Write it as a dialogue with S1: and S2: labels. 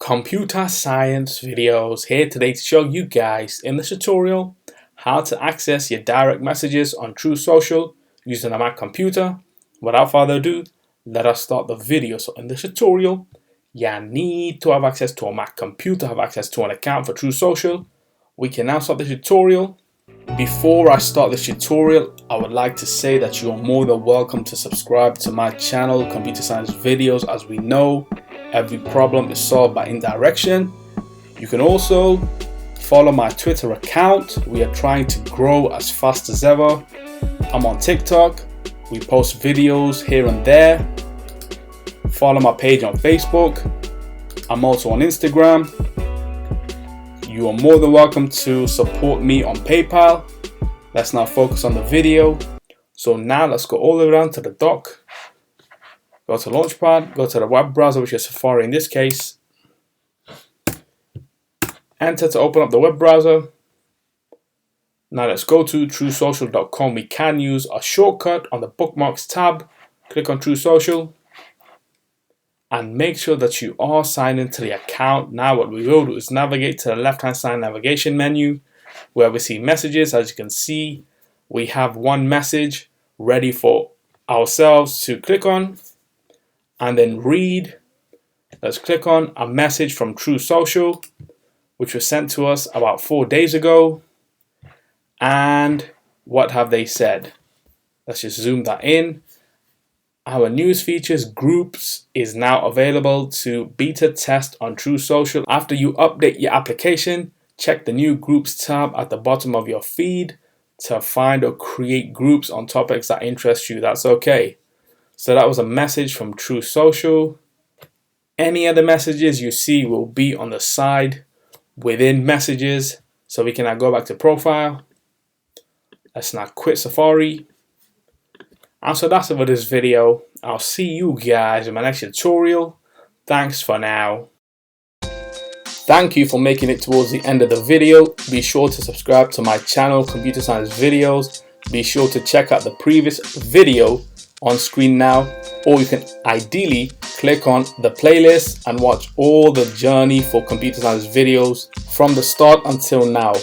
S1: Computer Science Videos here today to show you guys in this tutorial how to access your direct messages on True Social using a Mac computer. Without further ado, let us start the video. So in this tutorial, you need to have access to a Mac computer, have access to an account for True Social. We can now start the tutorial. Before I start this tutorial, I would like to say that you are more than welcome to subscribe to my channel, Computer Science Videos. As we know, every problem is solved by indirection. You can also follow my Twitter account. We are trying to grow as fast as ever. I'm on TikTok. We post videos here and there. Follow my page on Facebook. I'm also on Instagram. You are more than welcome to support me on PayPal. Let's now focus on the video. So now let's go all the way down to the dock. Go to Launchpad, go to the web browser, which is Safari in this case. Enter to open up the web browser. Now let's go to TrueSocial.com. We can use a shortcut on the bookmarks tab. Click on True Social. And make sure that you are signed into the account. Now what we will do is navigate to the left-hand side navigation menu where we see messages. As you can see, we have one message ready for ourselves to click on and then read. Let's click on a message from True Social, which was sent to us about 4 days ago. And what have they said? Let's just zoom that in. Our news features groups is now available to beta test on True Social. After you update your application, check the new groups tab at the bottom of your feed to find or create groups on topics that interest you. That's okay. So that was a message from True Social. Any other messages you see will be on the side within messages. So we can now go back to profile. Let's now quit Safari. And so that's it for this video. I'll see you guys in my next tutorial. Thanks for now. Thank you for making it towards the end of the video. Be sure to subscribe to my channel, Computer Science Videos. Be sure to check out the previous video on screen now, or you can ideally click on the playlist and watch all the journey for Computer Science Videos from the start until now.